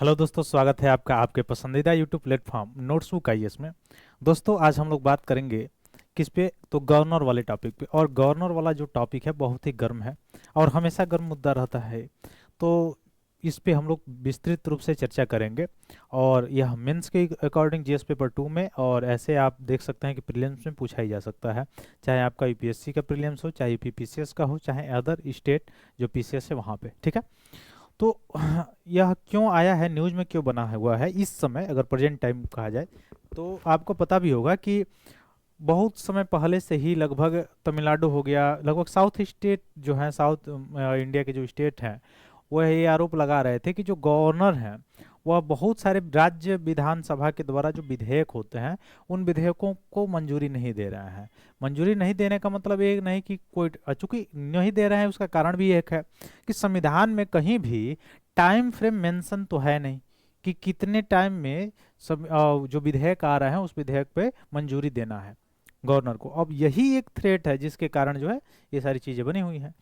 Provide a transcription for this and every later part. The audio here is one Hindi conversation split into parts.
हेलो दोस्तों, स्वागत है आपका आपके पसंदीदा यूट्यूब प्लेटफॉर्म नोट्सबुक आईएएस में। दोस्तों, आज हम लोग बात करेंगे किस पे, तो गवर्नर वाले टॉपिक पे। और गवर्नर वाला जो टॉपिक है बहुत ही गर्म है और हमेशा गर्म मुद्दा रहता है। तो इस पे हम लोग विस्तृत रूप से चर्चा करेंगे। और यह मेंस के अकॉर्डिंग जीएस पेपर 2 में, और ऐसे आप देख सकते हैं कि प्रीलिम्स में पूछा ही जा सकता है। चाहे आपका यूपीएससी का प्रीलिम्स हो, चाहे यूपीपीसीएस का हो, चाहे अदर स्टेट जो पीसीएस है वहाँ पे, ठीक है। तो यह क्यों आया है, न्यूज़ में क्यों बना हुआ है इस समय, अगर प्रेजेंट टाइम कहा जाए तो आपको पता भी होगा कि बहुत समय पहले से ही लगभग तमिलनाडु हो गया, लगभग साउथ स्टेट जो है, साउथ इंडिया के जो स्टेट हैं, वह ये आरोप लगा रहे थे कि जो गवर्नर हैं वह बहुत सारे राज्य विधानसभा के द्वारा जो विधेयक होते हैं उन विधेयकों को मंजूरी नहीं दे रहे हैं। मंजूरी नहीं देने का मतलब ये नहीं कि कोई, चूंकि नहीं दे रहे हैं उसका कारण भी एक है कि संविधान में कहीं भी टाइम फ्रेम मेंशन तो है नहीं कि कितने टाइम में सब जो विधेयक आ रहे हैं उस विधेयक पे मंजूरी देना है गवर्नर को। अब यही एक थ्रेट है जिसके कारण जो है ये सारी चीजें बनी हुई हैं।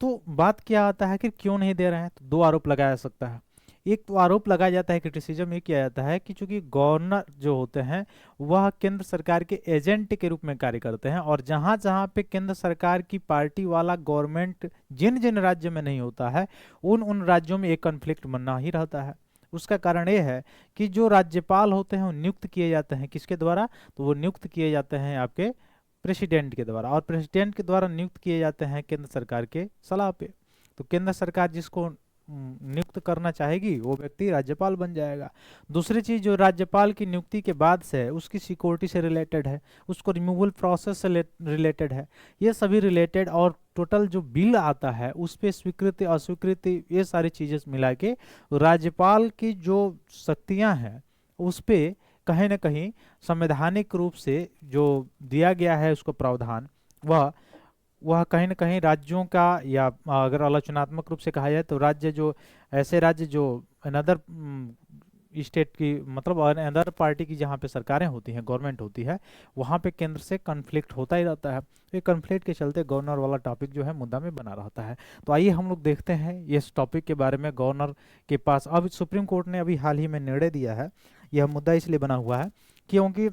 तो बात क्या आता है कि क्यों नहीं दे रहे हैं, तो दो आरोप लगाया जा सकता है। एक तो आरोप लगाया जाता है, क्रिटिसिज्म ये किया जाता है कि चूंकि गवर्नर जो होते हैं वह केंद्र सरकार के एजेंट के रूप में कार्य करते हैं, और जहां जहां पे केंद्र सरकार की पार्टी वाला गवर्नमेंट जिन जिन राज्य में नहीं होता है उन उन राज्यों में एक कन्फ्लिक्ट बनना ही रहता है। उसका कारण ये है कि जो राज्यपाल होते हैं वो नियुक्त किए जाते हैं किसके द्वारा, तो वो नियुक्त किए जाते हैं आपके प्रेसिडेंट के द्वारा, और प्रेसिडेंट के द्वारा नियुक्त किए जाते हैं केंद्र सरकार के सलाह पे। तो केंद्र सरकार जिसको नियुक्त करना चाहेगी वो व्यक्ति राज्यपाल बन जाएगा। दूसरी चीज, जो राज्यपाल की नियुक्ति के बाद से है उसकी सिक्योरिटी से रिलेटेड है, उसको रिमूवल प्रोसेस से रिलेटेड है, ये सभी रिलेटेड। और टोटल जो बिल आता है उस पे स्वीकृति अस्वीकृति ये सारी चीजें मिला के राज्यपाल की जो शक्तियां हैं उस पे कहीं ना कहीं संवैधानिक रूप से जो दिया गया है उसको प्रावधान, वह वह कहीं ना कहीं राज्यों का, या अगर आलोचनात्मक रूप से कहा जाए तो राज्य जो, ऐसे राज्य जो अनदर स्टेट की, मतलब अनदर पार्टी की जहाँ पे सरकारें होती हैं, गवर्नमेंट होती है, वहाँ पे केंद्र से कन्फ्लिक्ट होता ही रहता है। तो ये कन्फ्लिक्ट के चलते गवर्नर वाला टॉपिक जो है मुद्दा में बना रहता है। तो आइए हम लोग देखते हैं इस टॉपिक के बारे में। गवर्नर के पास अब सुप्रीम कोर्ट ने अभी हाल ही में निर्णय दिया है। यह मुद्दा इसलिए बना हुआ है क्योंकि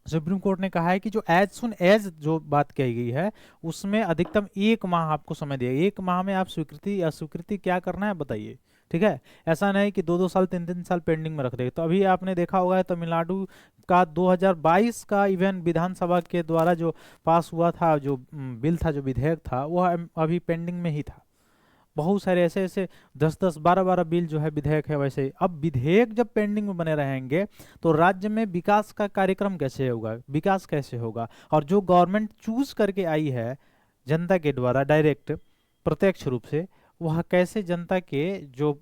सुप्रीम कोर्ट ने कहा है कि जो एज सुन एज जो बात कही गई है उसमें अधिकतम 1 माह आपको समय दिया। 1 माह में आप स्वीकृति अस्वीकृति क्या करना है बताइए, ठीक है। ऐसा नहीं कि 2-2 साल 3-3 साल पेंडिंग में रख देगा। तो अभी आपने देखा होगा है तमिलनाडु का 2022 का इवन विधानसभा के द्वारा जो पास हुआ था, जो बिल था, जो विधेयक था, वह अभी पेंडिंग में ही था। बहुत सारे ऐसे ऐसे 10-10 12-12 बिल जो है विधेयक है। वैसे ही अब विधेयक जब पेंडिंग में बने रहेंगे तो राज्य में विकास का कार्यक्रम कैसे होगा, विकास कैसे होगा। और जो गवर्नमेंट चूज करके आई है जनता के द्वारा डायरेक्ट प्रत्यक्ष रूप से, वह कैसे जनता के जो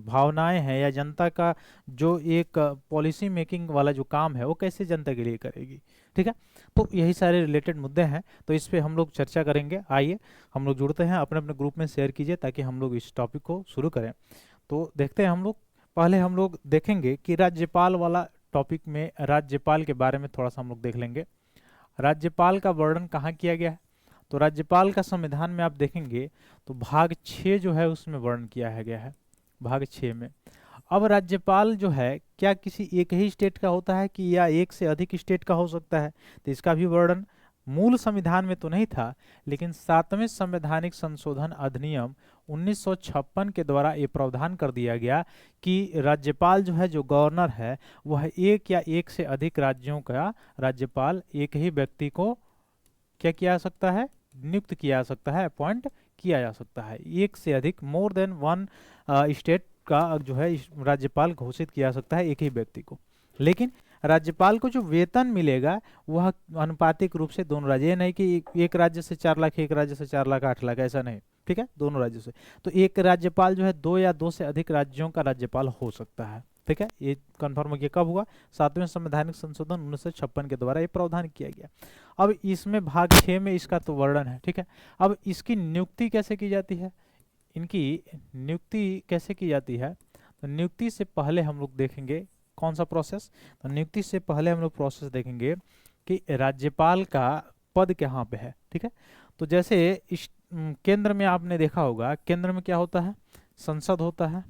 भावनाएं हैं या जनता का जो एक पॉलिसी मेकिंग वाला जो काम है वो कैसे जनता के लिए करेगी, ठीक है। तो यही सारे रिलेटेड मुद्दे हैं, तो इस पे हम लोग चर्चा करेंगे। आइए हम लोग जुड़ते हैं, अपने अपने ग्रुप में शेयर कीजिए ताकि हम लोग इस टॉपिक को शुरू करें। तो देखते हैं हम लोग। पहले हम लोग देखेंगे कि राज्यपाल वाला टॉपिक में राज्यपाल के बारे में थोड़ा सा हम लोग देख लेंगे। राज्यपाल का वर्णन कहाँ किया गया है, तो राज्यपाल का संविधान में आप देखेंगे तो भाग 6 जो है उसमें वर्णन किया है गया है, भाग 6 में। अब राज्यपाल जो है क्या किसी एक ही स्टेट का होता है कि या एक से अधिक स्टेट का हो सकता है, तो इसका भी वर्णन मूल संविधान में तो नहीं था, लेकिन 7वें संवैधानिक संशोधन अधिनियम 1956 के द्वारा ये प्रावधान कर दिया गया कि राज्यपाल जो है, जो गवर्नर है, वह एक या एक से अधिक राज्यों का राज्यपाल एक ही व्यक्ति को क्या किया जा सकता है, नियुक्त किया जा सकता है, अपॉइंट किया जा सकता है। एक से अधिक, मोर देन वन स्टेट का जो है राज्यपाल घोषित किया जा सकता है एक ही व्यक्ति को। लेकिन राज्यपाल को जो वेतन मिलेगा वह अनुपातिक रूप से दोनों राज्य, ये नहीं कि एक राज्य से 4 लाख, एक राज्य से 4 लाख 8 लाख, ऐसा नहीं, ठीक है, दोनों राज्यों से। तो एक राज्यपाल जो है 2 या 2 से अधिक राज्यों का राज्यपाल हो सकता है, ठीक है। ये कंफर्म हो गया, कब हुआ, 7वें संवैधानिक संशोधन 1956 के द्वारा ये प्रावधान किया गया। अब इसमें भाग 6 में इसका तो वर्णन है, ठीक है। अब इसकी नियुक्ति कैसे की जाती है, इनकी नियुक्ति कैसे की जाती है, तो नियुक्ति से पहले हम लोग देखेंगे कौन सा प्रोसेस, तो नियुक्ति से पहले हम लोग प्रोसेस देखेंगे कि राज्यपाल का पद कहाँ पे है, ठीक है। तो जैसे इस केंद्र में आपने देखा होगा, केंद्र में क्या होता है, संसद होता है,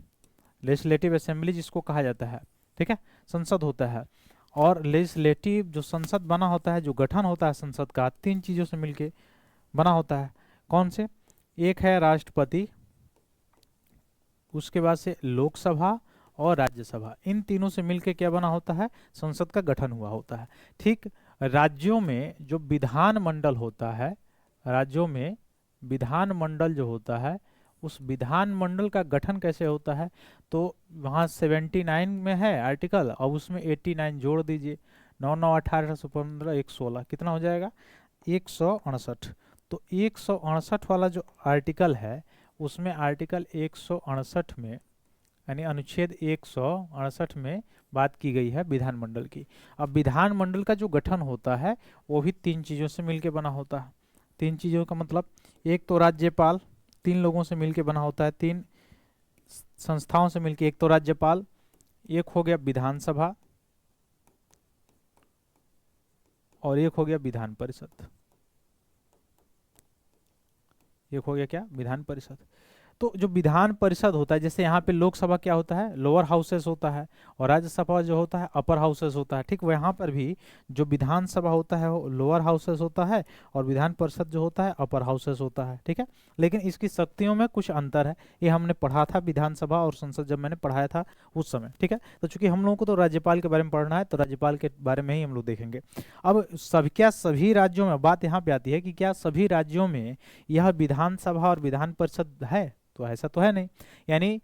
लेजिस्लेटिव असेंबली जिसको कहा जाता है, ठीक है, संसद होता है। और लेजिस्लेटिव जो संसद बना होता है, जो गठन होता है संसद का, 3 चीजों से मिलके बना होता है। कौन से? एक है राष्ट्रपति, उसके बाद से लोकसभा और राज्यसभा, इन तीनों से मिलके क्या बना होता है? संसद का गठन हुआ होता है। ठीक, राज्यों में जो विधान मंडल होता है, राज्यों में विधान मंडल जो होता है, उस विधान मंडल का गठन कैसे होता है? तो वहाँ 79 में है आर्टिकल, अब उसमें 89 जोड़ दीजिए, 9 9 18 15 116, कितना हो जाएगा? 168। तो 168 वाला जो आर्टिकल है, उसमें आर्टिकल 168 में यानी अनुच्छेद 168 में बात की गई है विधानमंडल की। अब विधानमंडल का जो गठन होता है वो भी 3 चीज़ों से मिलके बना होता है। 3 चीज़ों का मतलब, एक तो राज्यपाल, 3 लोगों से मिलके बना होता है, 3 संस्थाओं से मिलके। एक तो राज्यपाल, एक हो गया विधानसभा, और एक हो गया विधान परिषद। एक हो गया क्या? विधान परिषद। तो जो विधान परिषद होता है, जैसे यहाँ पे लोकसभा क्या होता है? लोअर हाउसेस होता है, और राज्यसभा जो होता है अपर हाउसेस होता है। ठीक, वहाँ पर भी जो विधानसभा होता है वो लोअर हाउसेस होता है, और विधान परिषद जो होता है अपर हाउसेस होता है। ठीक है, लेकिन इसकी शक्तियों में कुछ अंतर है, ये हमने पढ़ा था विधानसभा और संसद जब मैंने पढ़ाया था उस समय। ठीक है, तो चूंकि हम लोगों को तो राज्यपाल के बारे में पढ़ना है, तो राज्यपाल के बारे में ही हम लोग देखेंगे। अब क्या सभी राज्यों में, बात यहाँ पे आती है कि क्या सभी राज्यों में यह विधानसभा और विधान परिषद है? तो ऐसा तो है नहीं। यानी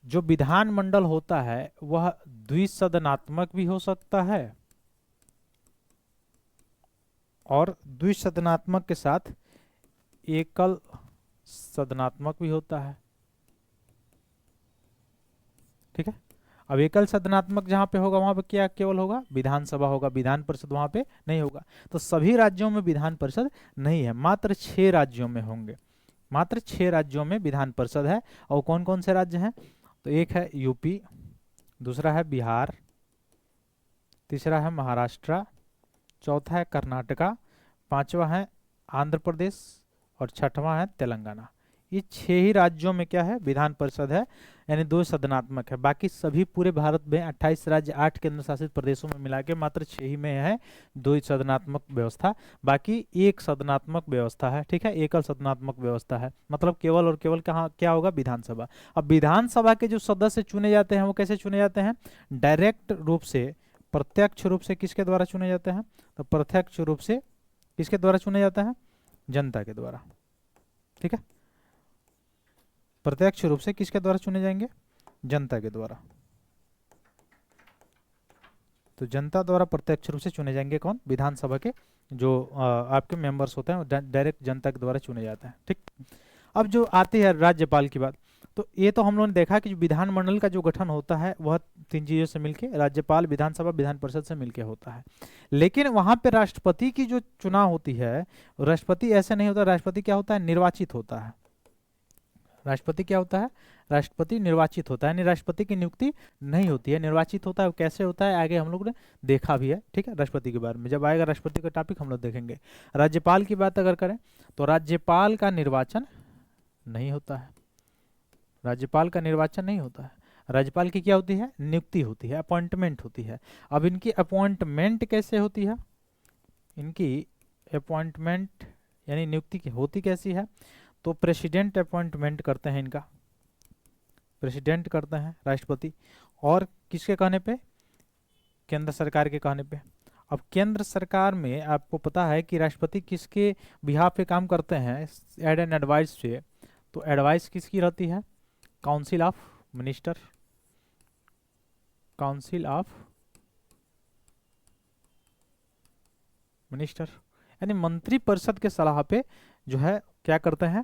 जो विधानमंडल होता है वह द्विसदनात्मक भी हो सकता है, और द्विसदनात्मक के साथ एकल सदनात्मक भी होता है। ठीक है, अब एकल सदनात्मक जहां पे होगा वहां पे क्या केवल होगा? विधानसभा होगा, विधान परिषद वहां पे नहीं होगा। तो सभी राज्यों में विधान परिषद नहीं है, मात्र 6 राज्यों में होंगे, मात्र 6 राज्यों में विधान परिषद है। और कौन कौन से राज्य हैं? तो एक है यूपी, दूसरा है बिहार, तीसरा है महाराष्ट्र, चौथा है कर्नाटका, पांचवा है आंध्र प्रदेश, और छठवां है तेलंगाना। ये 6 ही राज्यों में क्या है? विधान परिषद है, यानी 2 सदनात्मक है। बाकी सभी पूरे भारत में 28 राज्य, 8 केंद्र शासित प्रदेशों में मिला के मात्र 6 ही में है 2 सदनात्मक व्यवस्था, बाकी 1 सदनात्मक व्यवस्था है। ठीक है, एकल सदनात्मक व्यवस्था है, मतलब केवल और केवल कहाँ क्या होगा? विधानसभा। अब विधानसभा के जो सदस्य चुने जाते हैं वो कैसे चुने जाते हैं? डायरेक्ट रूप से, प्रत्यक्ष रूप से किसके द्वारा चुने जाते हैं? तो प्रत्यक्ष रूप से किसके द्वारा चुने जाता है? जनता के द्वारा। ठीक है, प्रत्यक्ष रूप से किसके द्वारा चुने जाएंगे? जनता के द्वारा। तो जनता द्वारा प्रत्यक्ष रूप से चुने जाएंगे कौन? विधानसभा के जो आपके मेंबर्स होते हैं डायरेक्ट जनता के द्वारा चुने जाते हैं। ठीक, अब जो आती है राज्यपाल की बात, तो ये तो हम लोगों ने देखा कि विधानमंडल का जो गठन होता है वह 3 चीजों से मिलके, राज्यपाल, विधानसभा, विधान परिषद से मिलके होता है। लेकिन वहां पे राष्ट्रपति की जो चुनाव होती है, राष्ट्रपति ऐसे नहीं होता। राष्ट्रपति क्या होता है? निर्वाचित होता है। राष्ट्रपति क्या होता है? राष्ट्रपति निर्वाचित होता है, यानी राष्ट्रपति की नियुक्ति नहीं होती है, निर्वाचित होता है। कैसे होता है आगे हम लोग ने देखा भी है। ठीक है, राष्ट्रपति के बारे में जब आएगा राष्ट्रपति का टॉपिक हम लोग देखेंगे। राज्यपाल की बात अगर करें तो राज्यपाल का निर्वाचन नहीं होता है, राज्यपाल का निर्वाचन नहीं होता है। राज्यपाल की क्या होती है? नियुक्ति होती है, अपॉइंटमेंट होती है। अब इनकी अपॉइंटमेंट कैसे होती है? इनकी अपॉइंटमेंट यानी नियुक्ति होती कैसी है? तो प्रेसिडेंट अपॉइंटमेंट करते हैं, इनका प्रेसिडेंट करते हैं राष्ट्रपति, और किसके कहने पे? केंद्र सरकार के कहने पे। अब केंद्र सरकार में आपको पता है कि राष्ट्रपति किसके बिहाफ पे काम करते हैं? एड एंड एडवाइस पे। तो एडवाइस किसकी रहती है? Council of minister, council of minister, यानी मंत्री परिषद के सलाह पे जो है क्या करते हैं?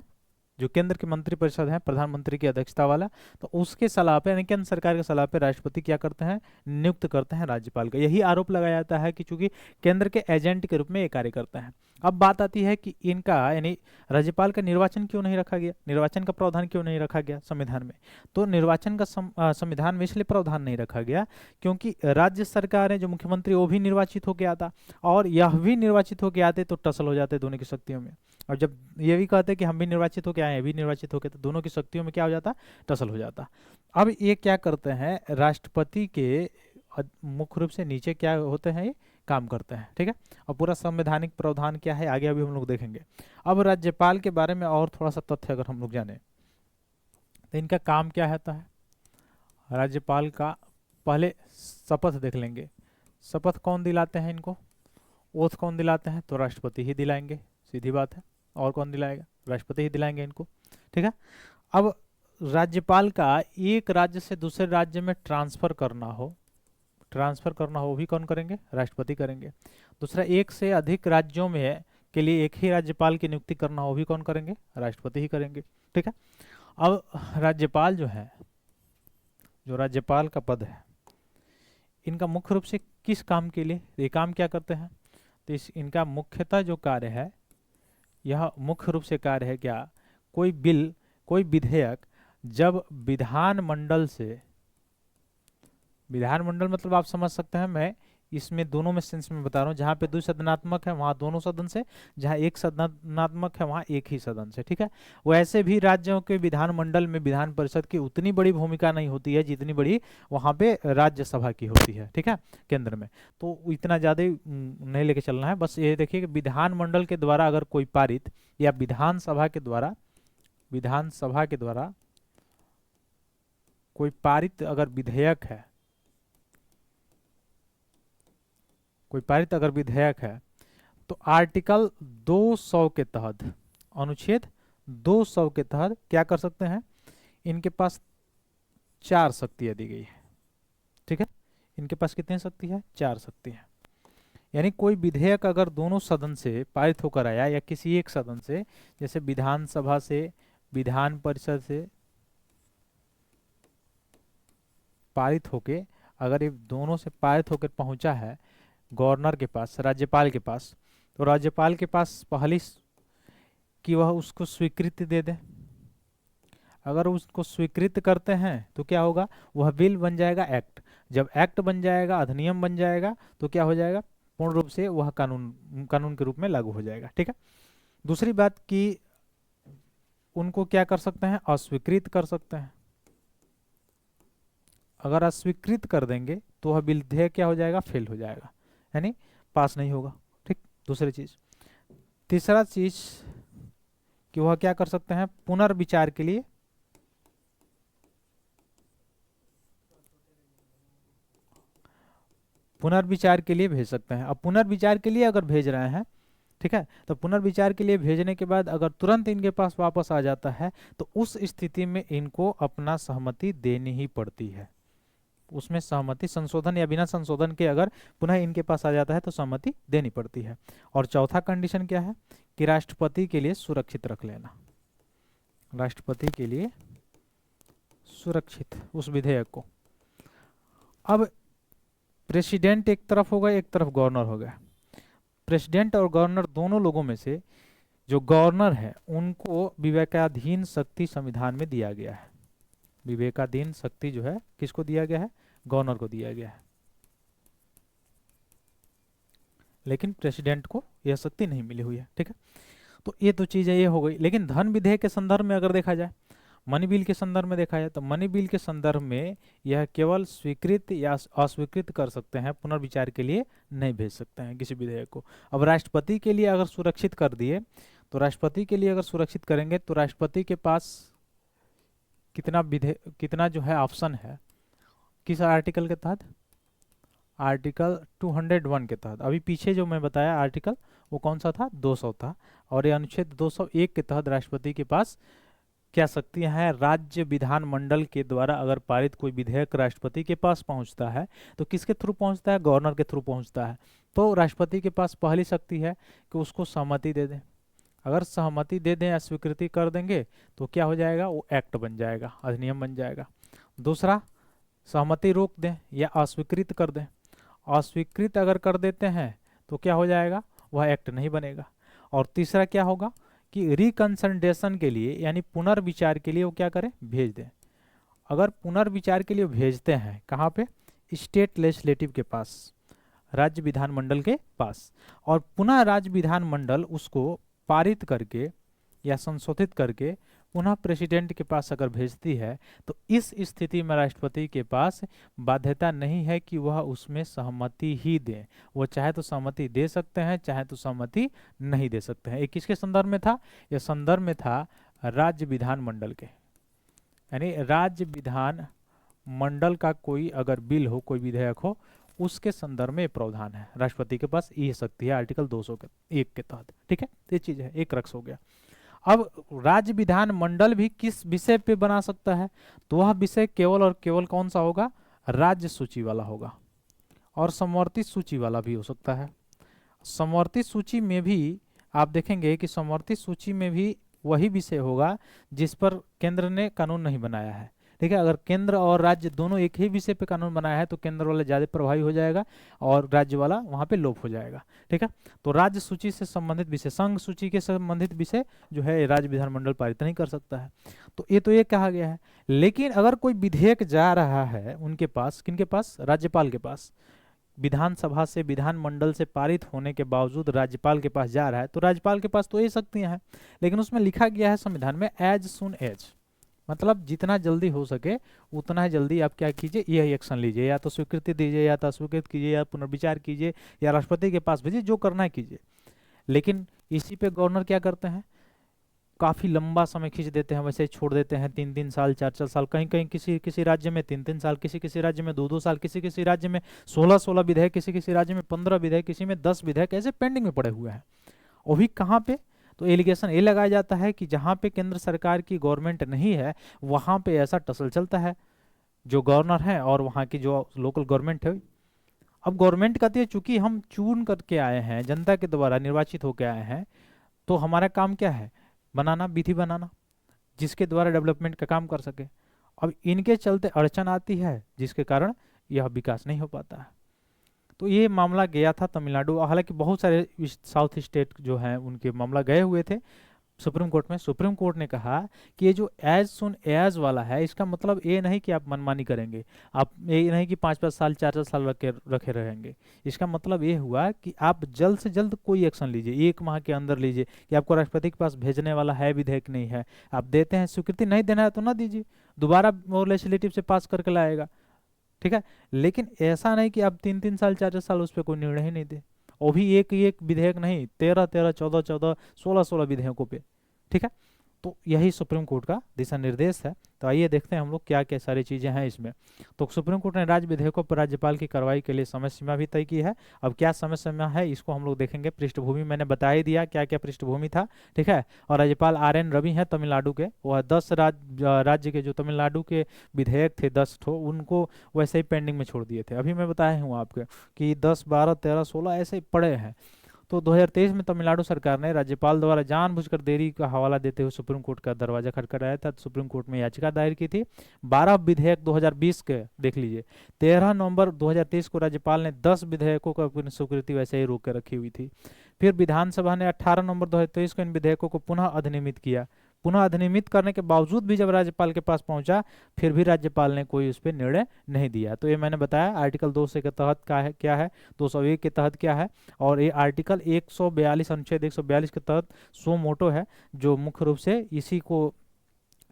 जो केंद्र की मंत्री परिषद है प्रधानमंत्री की अध्यक्षता वाला, तो उसके सलाह पे यानी केंद्र सरकार के सलाह पे राष्ट्रपति क्या करते हैं? नियुक्त करते हैं राज्यपाल का। यही आरोप लगाया जाता है कि चूंकि केंद्र के एजेंट के रूप में ये कार्य करते हैं। अब बात आती है कि इनका यानी राज्यपाल का निर्वाचन क्यों नहीं रखा गया, निर्वाचन का प्रावधान क्यों नहीं रखा गया संविधान में। तो निर्वाचन का संविधान में इसलिए प्रावधान नहीं रखा गया क्योंकि राज्य सरकार है जो मुख्यमंत्री वो भी निर्वाचित होकर आता और यह भी निर्वाचित होकर आते तो टसल हो जाते दोनों की शक्तियों में। और जब ये भी कहते कि हम भी निर्वाचित होकर आए, ये भी निर्वाचित होकर, तो दोनों की शक्तियों में क्या हो जाता, टसल हो जाता। अब ये क्या करते हैं, राष्ट्रपति के मुख्य रूप से नीचे क्या होते हैं, ये काम करते हैं, ठीक है। और पूरा संवैधानिक प्रावधान क्या है आगे अभी हम लोग देखेंगे। अब राज्यपाल के बारे में और थोड़ा सा तथ्य अगर हम लोग जाने तो इनका काम क्या होता है। राज्यपाल का पहले शपथ देख लेंगे, शपथ कौन दिलाते हैं इनको, ओथ कौन दिलाते हैं, तो राष्ट्रपति ही दिलाएंगे, सीधी बात है। और कौन दिलाएगा, राष्ट्रपति ही दिलाएंगे इनको, ठीक है। अब राज्यपाल का एक राज्य से दूसरे राज्य में ट्रांसफर करना हो भी कौन करेंगे, राष्ट्रपति करेंगे। दूसरा, एक से अधिक राज्यों में के लिए एक ही राज्यपाल की नियुक्ति करना हो भी कौन करेंगे, राष्ट्रपति ही करेंगे, ठीक है। अब राज्यपाल जो है, जो राज्यपाल का पद है, इनका मुख्य रूप से किस काम के लिए, ये काम क्या करते हैं, तो इनका मुख्यतः जो कार्य है, यह मुख्य रूप से कार्य है क्या, कोई बिल, कोई विधेयक जब विधानमंडल मतलब आप समझ सकते हैं, मैं इसमें दोनों में सेंस में बता रहा हूँ, जहाँ पे द्विसदनात्मक है वहाँ दोनों सदन से, जहाँ एक सदनात्मक है वहाँ एक ही सदन से, ठीक है। वैसे भी राज्यों के विधानमंडल में विधान परिषद की उतनी बड़ी भूमिका नहीं होती है जितनी बड़ी वहाँ पे राज्यसभा की होती है, ठीक है, केंद्र में। तो इतना ज़्यादा नहीं लेके चलना है, बस ये देखिए कि विधानमंडल के द्वारा अगर कोई पारित या विधानसभा के द्वारा कोई पारित अगर विधेयक है, तो आर्टिकल 200 के तहत, अनुच्छेद 200 के तहत क्या कर सकते हैं, इनके पास 4 शक्तियां दी गई है, ठीक है। इनके पास कितनी शक्ति है, 4 शक्ति है। यानी कोई विधेयक अगर दोनों सदन से पारित होकर आया या किसी एक सदन से, जैसे विधानसभा से, विधान परिषद से पारित होके, अगर ये दोनों से पारित होकर पहुंचा है गवर्नर के पास, राज्यपाल के पास, तो राज्यपाल के पास पहली कि वह उसको स्वीकृति दे दे। अगर उसको स्वीकृत करते हैं तो क्या होगा, वह बिल बन जाएगा एक्ट। जब एक्ट बन जाएगा, अधिनियम बन जाएगा, तो क्या हो जाएगा, पूर्ण रूप से वह कानून के रूप में लागू हो जाएगा, ठीक है। दूसरी बात कि उनको क्या कर सकते हैं, अस्वीकृत कर सकते हैं। अगर अस्वीकृत कर देंगे तो वह विधेयक क्या हो जाएगा, फेल हो जाएगा, यानी पास नहीं होगा, ठीक। दूसरी चीज, तीसरा चीज कि वह क्या कर सकते हैं, पुनर्विचार के लिए भेज सकते हैं। अब पुनर्विचार के लिए अगर भेज रहे हैं, ठीक है, तो पुनर्विचार के लिए भेजने के बाद अगर तुरंत इनके पास वापस आ जाता है तो उस स्थिति में इनको अपना सहमति देनी ही पड़ती है। उसमें सहमति, संशोधन या बिना संशोधन के अगर पुनः इनके पास आ जाता है तो सहमति देनी पड़ती है। और चौथा कंडीशन क्या है कि राष्ट्रपति के लिए सुरक्षित रख लेना, राष्ट्रपति के लिए सुरक्षित उस विधेयक को। अब प्रेसिडेंट एक तरफ होगा, एक तरफ गवर्नर होगा। प्रेसिडेंट और गवर्नर दोनों लोगों में से जो गवर्नर है उनको विवेकाधीन शक्ति संविधान में दिया गया है। विवेकाधीन शक्ति जो है किसको दिया गया है, गवर्नर को दिया गया है, लेकिन प्रेसिडेंट को यह शक्ति नहीं मिली हुई है, ठीक है। तो ये तो चीजें ये हो गई। लेकिन धन विधेयक के संदर्भ में अगर देखा जाए, मनी बिल के संदर्भ में देखा जाए, तो मनी बिल के संदर्भ में यह केवल स्वीकृत या अस्वीकृत कर सकते हैं, पुनर्विचार के लिए नहीं भेज सकते हैं किसी विधेयक को। अब राष्ट्रपति के लिए अगर सुरक्षित कर दिए, तो राष्ट्रपति के लिए अगर सुरक्षित करेंगे तो राष्ट्रपति के पास कितना जो है ऑप्शन है, किस आर्टिकल के तहत, आर्टिकल 201 के तहत। अभी पीछे जो मैं बताया आर्टिकल वो कौन सा था, 200 था, और ये अनुच्छेद 201 के तहत राष्ट्रपति के पास क्या शक्तियां हैं, राज्य विधानमंडल के द्वारा अगर पारित कोई विधेयक राष्ट्रपति के पास पहुंचता है तो किसके थ्रू पहुंचता है, गवर्नर के थ्रू पहुंचता है। तो राष्ट्रपति के पास पहली शक्ति है कि उसको सहमति दे दें। अगर सहमति दे दें या स्वीकृति कर देंगे तो क्या हो जाएगा, वो एक्ट बन जाएगा, अधिनियम बन जाएगा। दूसरा, सहमति रोक दें या अस्वीकृत कर दें। अस्वीकृत अगर कर देते हैं तो क्या हो जाएगा, वह एक्ट नहीं बनेगा। और तीसरा क्या होगा कि रिकंसिडरेशन के लिए यानी पुनर्विचार के लिए वो क्या करें, भेज दें। अगर पुनर्विचार के लिए भेजते हैं कहाँ पे, स्टेट लेजिस्लेटिव के पास, राज्य विधानमंडल के पास, और पुनः राज्य विधानमंडल उसको पारित करके या संशोधित करके पुनः प्रेसिडेंट के पास अगर भेजती है, तो इस स्थिति में राष्ट्रपति के पास बाध्यता नहीं है कि वह उसमें सहमति ही दे। वो चाहे तो सहमति दे सकते हैं, चाहे तो सहमति नहीं दे सकते हैं। ये किसके संदर्भ में था, यह संदर्भ में था राज्य विधानमंडल के, यानी राज्य विधान मंडल का कोई अगर बिल हो, कोई विधेयक हो, उसके संदर्भ में प्रावधान है। राष्ट्रपति के पास ये शक्ति है आर्टिकल 201 के तहत। ठीक है, ये चीज है, एक रक्स हो गया। अब राज्य विधान मंडल भी किस विषय पे बना सकता है, तो वह विषय केवल और केवल कौन सा होगा, राज्य सूची वाला होगा, और समवर्ती सूची वाला भी हो सकता है। समवर्ती सूची में भी आप देखेंगे कि समवर्ती सूची में भी वही विषय होगा जिस पर केंद्र ने कानून नहीं बनाया है। ठीक है, अगर केंद्र और राज्य दोनों एक ही विषय पे कानून बनाया है तो केंद्र वाला ज्यादा प्रभावी हो जाएगा और राज्य वाला वहां पे लोप हो जाएगा। ठीक है, तो राज्य सूची से संबंधित विषय, संघ सूची के संबंधित विषय जो है राज्य विधानमंडल पारित नहीं कर सकता है। तो ये कहा गया है। लेकिन अगर कोई विधेयक जा रहा है उनके पास, किनके पास, राज्यपाल के पास, विधानसभा से विधानमंडल से पारित होने के बावजूद राज्यपाल के पास जा रहा है, तो राज्यपाल के पास तो ये शक्तियां हैं, लेकिन उसमें लिखा गया है संविधान में एज सुन एज, मतलब जितना जल्दी हो सके उतना ही जल्दी आप क्या कीजिए, यह एक्शन लीजिए, या तो स्वीकृति दीजिए, या तो अस्वीकृत कीजिए, या पुनर्विचार कीजिए, या राष्ट्रपति के पास भेजिए, जो करना है कीजिए। लेकिन इसी पे गवर्नर क्या करते हैं, काफी लंबा समय खींच देते हैं, वैसे ही छोड़ देते हैं, 3-3 साल 4-4 साल, कहीं कहीं किसी किसी राज्य में 3-3 साल, किसी किसी राज्य में 2-2 साल, किसी किसी राज्य में 16-16 विधेयक, किसी किसी राज्य में 15 विधेयक, किसी में 10 विधेयक ऐसे पेंडिंग में पड़े हुए हैं। वो भी कहाँ पे, तो एलिगेशन ये लगाया जाता है कि जहां पे केंद्र सरकार की गवर्नमेंट नहीं है वहां पे ऐसा टसल चलता है जो गवर्नर है और वहां की जो लोकल गवर्नमेंट है। अब गवर्नमेंट कहती है चूंकि हम चुन करके आए हैं, जनता के द्वारा निर्वाचित होकर आए हैं, तो हमारा काम क्या है, बनाना, विधि बनाना, जिसके द्वारा डेवलपमेंट का काम कर सके। अब इनके चलते अड़चन आती है जिसके कारण यह विकास नहीं हो पाता है। तो ये मामला गया था तमिलनाडु, हालांकि बहुत सारे साउथ स्टेट जो हैं उनके मामला गए हुए थे सुप्रीम कोर्ट में। सुप्रीम कोर्ट ने कहा कि ये जो एज सुन एज वाला है, इसका मतलब ये नहीं कि आप मनमानी करेंगे, आप ये नहीं कि 5-5 साल 4-4 साल रखे रहेंगे। इसका मतलब ये हुआ कि आप जल्द से जल्द कोई एक्शन लीजिए, 1 माह के अंदर लीजिए, कि आपको राष्ट्रपति के पास भेजने वाला है विधेयक नहीं है, आप देते हैं, स्वीकृति नहीं देना है तो ना दीजिए, दोबारा वो लेजिस्लेटिव से पास करके लाएगा। ठीक है, लेकिन ऐसा नहीं कि आप 3-3 साल 4-4 साल उस पर कोई निर्णय ही नहीं दे, वो भी एक एक विधेयक नहीं, 13-13, 14-14, 16-16 विधेयकों पे। ठीक है, तो यही सुप्रीम कोर्ट का दिशा निर्देश है। तो आइए देखते हैं हम लोग क्या क्या सारी चीजें हैं इसमें। तो सुप्रीम कोर्ट ने राज्य विधेयकों पर राज्यपाल की कार्रवाई के लिए समय सीमा भी तय की है। अब क्या समय सीमा है इसको हम लोग देखेंगे। पृष्ठभूमि मैंने बता ही दिया क्या क्या पृष्ठभूमि था। ठीक है, और राज्यपाल RN रवि हैं तमिलनाडु के, वह 10 राज्य के जो तमिलनाडु के विधेयक थे 10 ठो, उनको वैसे ही पेंडिंग में छोड़ दिए थे। अभी मैं बताया हूँ आपके कि 10, 12, 13, 16 ऐसे ही पड़े हैं। तो 2023 में तमिलनाडु सरकार ने राज्यपाल द्वारा जानबूझकर देरी का हवाला देते हुए सुप्रीम कोर्ट का दरवाजा खटखटाया था। सुप्रीम कोर्ट में याचिका दायर की थी। 12 विधेयक 2020 के देख लीजिए, 13 नवंबर 2023 को राज्यपाल ने 10 विधेयकों को अपनी स्वीकृति वैसे ही रोक कर रखी हुई थी। फिर विधानसभा ने 18 नवंबर 2023 को इन विधेयकों को पुनः अधिनियमित किया। पुनः अधिनियमित करने के बावजूद भी जब राज्यपाल के पास पहुंचा, फिर भी राज्यपाल ने कोई उस पर निर्णय नहीं दिया। तो ये मैंने बताया आर्टिकल 2 के तहत क्या है, 201 के तहत क्या है, और ये आर्टिकल 142 अनुच्छेद 142 के तहत सो मोटो है, जो मुख्य रूप से इसी को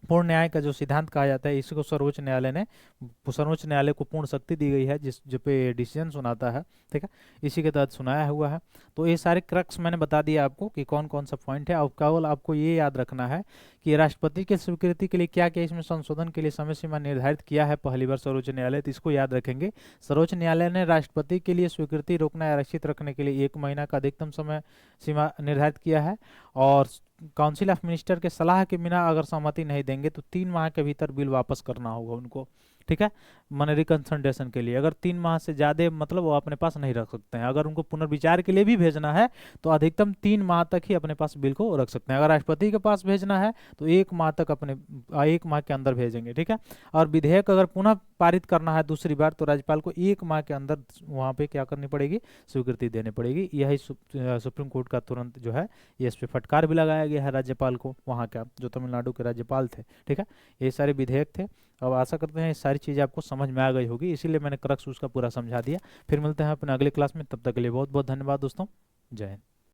पूर्ण न्याय का जो सिद्धांत कहा जाता है, इसी को सर्वोच्च न्यायालय को पूर्ण शक्ति दी गई है जिस जो पे डिसीजन सुनाता है। ठीक है, इसी के तहत सुनाया हुआ है। तो ये सारे क्रक्स मैंने बता दिया आपको कि कौन कौन सा पॉइंट है। अब केवल आपको ये याद रखना है कि राष्ट्रपति की स्वीकृति के लिए क्या क्या इसमें संशोधन के लिए समय सीमा निर्धारित किया है पहली बार सर्वोच्च न्यायालय, तो इसको याद रखेंगे। सर्वोच्च न्यायालय ने राष्ट्रपति के लिए स्वीकृति रोकना या आरक्षित रखने के लिए 1 महीना का अधिकतम समय सीमा निर्धारित किया है, और काउंसिल ऑफ मिनिस्टर के सलाह के बिना अगर सहमति नहीं देंगे तो 3 माह के भीतर बिल वापस करना होगा उनको। ठीक है, माने रिकंसल्टेशन के लिए। अगर 3 माह से ज़्यादा मतलब वो अपने पास नहीं रख सकते हैं। अगर उनको पुनर्विचार के लिए भी भेजना है तो अधिकतम 3 माह तक ही अपने पास बिल को रख सकते हैं। अगर राष्ट्रपति के पास भेजना है तो 1 माह तक अपने 1 माह के अंदर भेजेंगे, ठीक है। और विधेयक अगर पुनः पारित करना है दूसरी बार तो राज्यपाल को 1 माह के अंदर वहाँ पे क्या करनी पड़ेगी, स्वीकृति देनी पड़ेगी। यही सुप्रीम कोर्ट का तुरंत जो है ये इस पे फटकार भी लगाया गया है राज्यपाल को, वहाँ का जो तमिलनाडु के राज्यपाल थे, ठीक है। ये सारे विधेयक थे। अब आशा करते हैं ये सारी चीज़ें आपको समझ में आ गई होगी, इसीलिए मैंने क्रक्स उसका पूरा समझा दिया। फिर मिलते हैं अपने अगले क्लास में, तब तक के लिए बहुत बहुत धन्यवाद दोस्तों। जय हिंद।